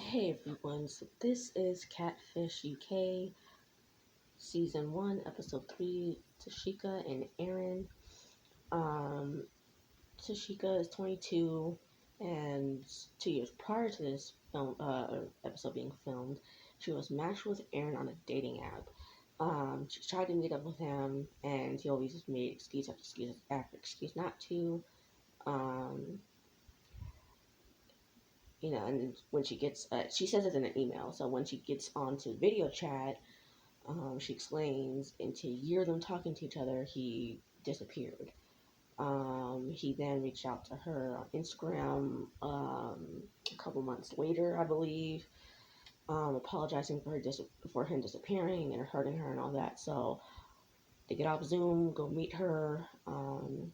Hey everyone, so this is Catfish UK, Season 1, Episode 3, Tasheeka and Aaron. Um, Tasheeka is 22, and 2 years prior to this episode being filmed, she was matched with Aaron on a dating app. She tried to meet up with him, and he always just made excuse after excuse not to. Um, and when she gets, she says it in an email, so when she gets onto video chat, she explains, and to hear them talking to each other, he disappeared. He then reached out to her on Instagram a couple months later, I believe, apologizing for him disappearing and hurting her and all that. So they get off Zoom, go meet her, and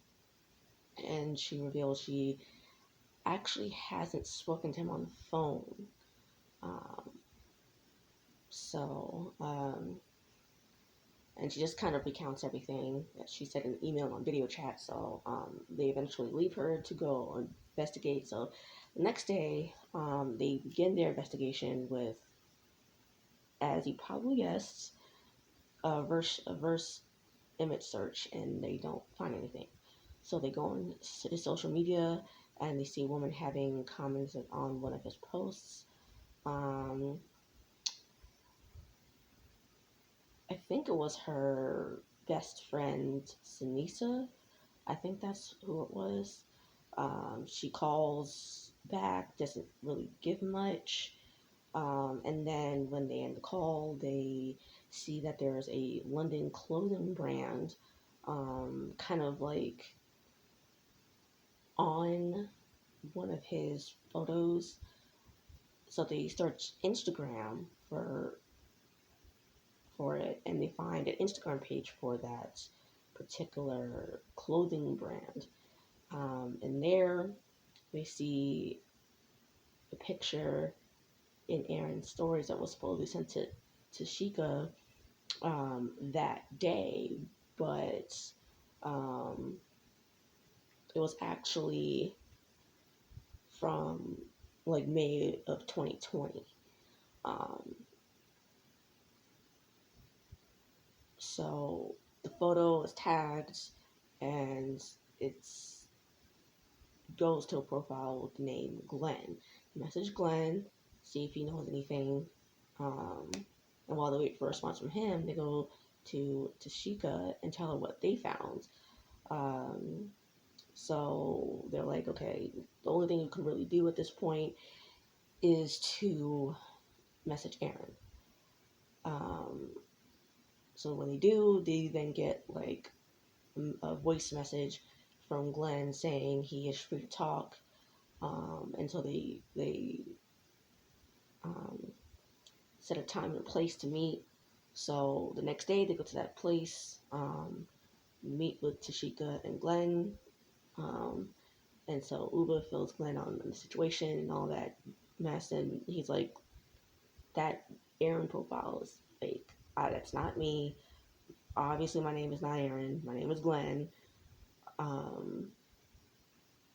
she reveals she actually hasn't spoken to him on the phone. Um, so and she just kind of recounts everything that she said in the email on video chat. So they eventually leave her to go investigate. So the next day, they begin their investigation with, as you probably guessed, a verse image search, and they don't find anything. So they go on to his social media, and they see a woman having comments on one of his posts. Um, I think it was her best friend, Sinisa. I think that's who it was. She calls back, doesn't really give much. And then when they end the call, they see that there's a London clothing brand, kind of like on one of his photos. So they search Instagram for it, and they find an Instagram page for that particular clothing brand. And there we see a picture in Aaron's stories that was supposedly sent to Tasheeka that day, but um, it was actually from like May of 2020. Um, so the photo is tagged, and it's goes to a profile with the name Glenn. Message Glenn, see if he knows anything. Um, and while they wait for a response from him, they go to Tasheeka and tell her what they found. Um, so they're like, okay, the only thing you can really do at this point is to message Aaron. Um, so when they do, they then get like a voice message from Glenn saying he is free to talk. And so they um, set a time and a place to meet. So the next day they go to that place, meet with Tasheeka and Glenn. Um, and so Oobah fills Glenn on the situation and all that mess, and he's like, that Aaron profile is fake. That's not me. Obviously, my name is not Aaron. My name is Glenn. Um,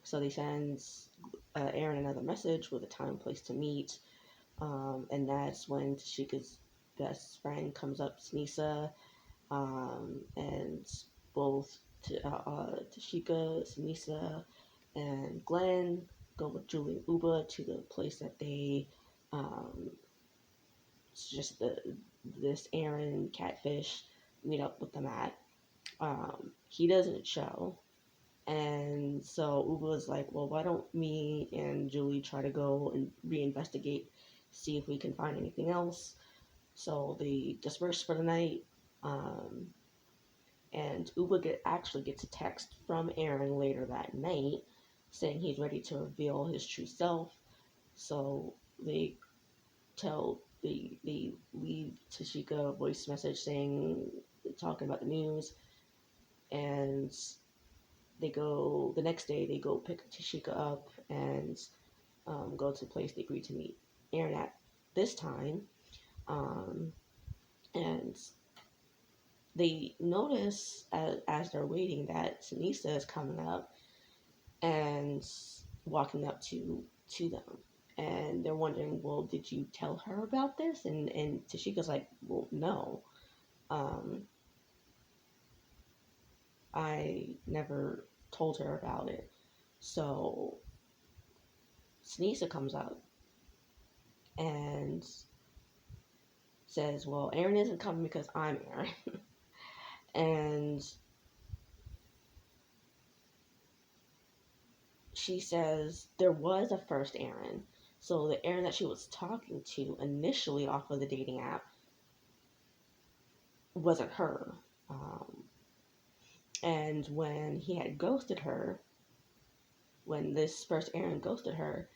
so they send Aaron another message with a time and place to meet. And that's when Tasheeka's best friend comes up, Snisa, and both Tasheeka, Snisa, and Glenn go with Julie and Oobah to the place that they it's just this Aaron Catfish meet up with them at. He doesn't show, and so Uba was like, well, why don't me and Julie try to go and reinvestigate, see if we can find anything else. So they disperse for the night, um, and actually gets a text from Aaron later that night saying he's ready to reveal his true self. So they they leave Tasheeka a voice message saying, talking about the news, and they go the next day. They go pick Tasheeka up and go to the place they agreed to meet Aaron at this time, um, and they notice as they're waiting that Sinisa is coming up and walking up to them, and they're wondering, well, did you tell her about this? And Tasheeka's like, well, no, um, I never told her about it. So Sneesa comes up and says, well, Aaron isn't coming because I'm Aaron. And she says there was a first Aaron. So the Aaron that she was talking to initially off of the dating app wasn't her. And when he had ghosted her, when this first Aaron ghosted her,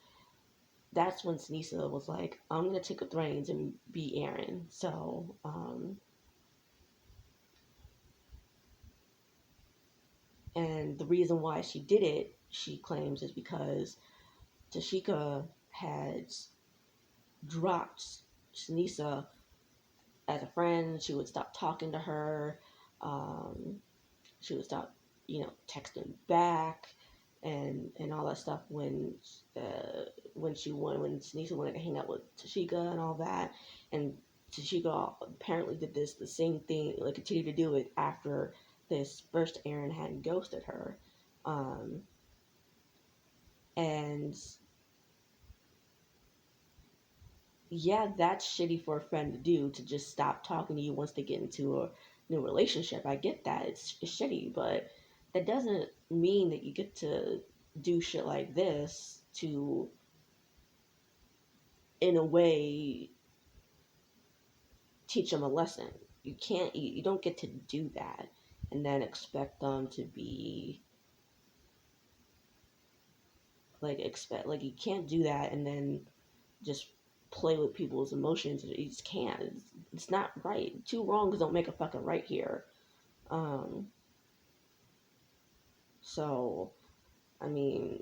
that's when Sneesa was like, I'm going to take up the reins and be Aaron. So, and the reason why she did it, she claims, is because Tasheeka had dropped Sneesa as a friend. She would stop talking to her. Um, she would stop, texting back and all that stuff when Sneesa wanted to hang out with Tasheeka and all that. And Tasheeka apparently did the same thing, like continued to do it after this first Aaron had ghosted her. And yeah, that's shitty for a friend to do, to just stop talking to you once they get into a new relationship. I get that. It's shitty, but that doesn't mean that you get to do shit like this to, in a way, teach them a lesson. You don't get to do that and then expect them to be like you can't do that and then just play with people's emotions. You just can't. It's not right. Two wrongs don't make a fucking right here. Um, so, I mean,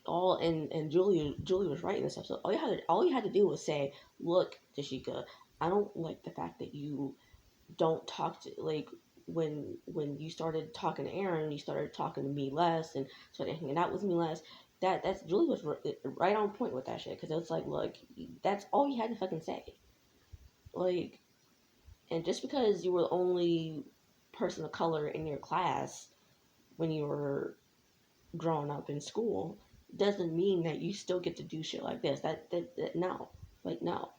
and Julie was right in this episode. All you had to do was say, look, Tasheeka, I don't like the fact that you don't talk to, like, when you started talking to Aaron, you started talking to me less and started hanging out with me less. That's Julie was right on point with that shit, because it's like, look, that's all you had to fucking say. Like, and just because you were the only person of color in your class when you were growing up in school doesn't mean that you still get to do shit like this. That no, like, no.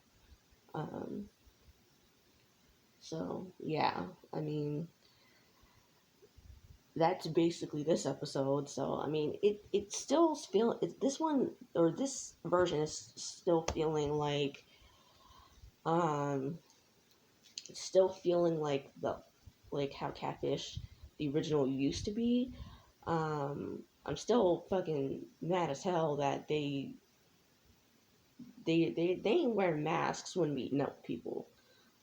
Um, so yeah, I mean, that's basically this episode. So I mean, it still feel this one, or this version, is still feeling like um still feeling like the like how Catfish the original used to be. I'm still fucking mad as hell that they ain't wearing masks when meeting up with people.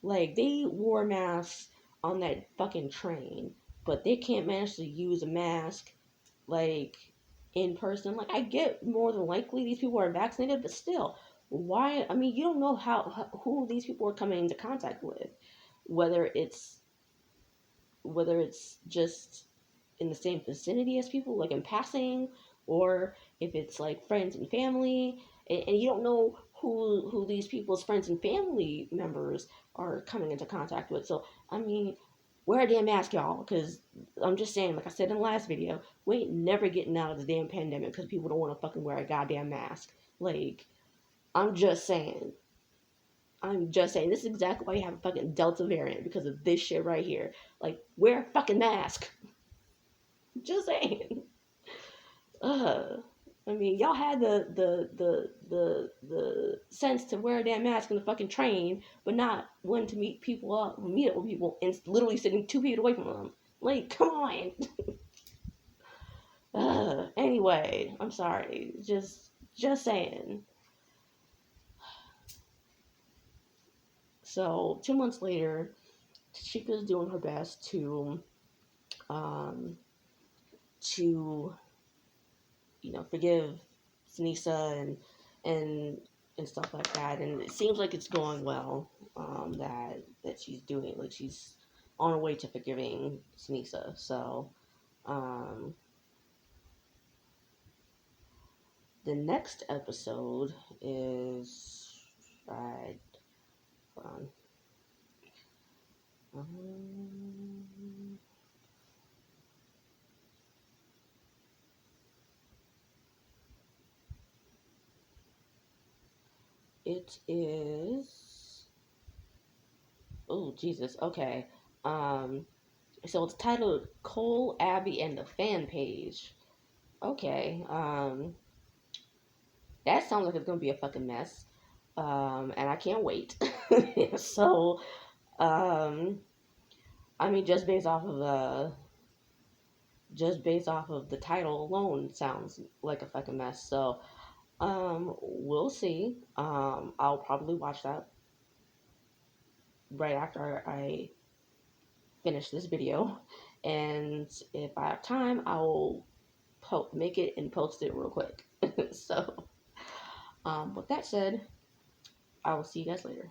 Like, they wore masks on that fucking train, but they can't manage to use a mask, like, in person. Like, I get more than likely these people are vaccinated, but still, why? I mean, you don't know who these people are coming into contact with, whether it's just in the same vicinity as people, like in passing, or if it's like friends and family, and you don't know who these people's friends and family members are coming into contact with. So I mean, wear a damn mask, y'all, because I'm just saying, like I said in the last video, we ain't never getting out of the damn pandemic because people don't want to fucking wear a goddamn mask. Like, I'm just saying. This is exactly why you have a fucking Delta variant, because of this shit right here. Like, wear a fucking mask. Just saying. I mean, y'all had the sense to wear a damn mask in the fucking train, but not when to meet up with people, and literally sitting 2 feet away from them. Like, come on. Anyway, I'm sorry. Just saying. So 2 months later, Chica's doing her best um, to forgive Sneesa and stuff like that, and it seems like it's going well. That she's doing, like, she's on her way to forgiving Sneesa. So The next episode is hold on. It is. Oh Jesus. Okay. So it's titled Cole, Abby, and the Fan Page. Okay. That sounds like it's gonna be a fucking mess. And I can't wait. So, um, I mean, just based off of the title alone, sounds like a fucking mess. So, we'll see. I'll probably watch that right after I finish this video, and if I have time, I will make it and post it real quick. So, with that said, I will see you guys later.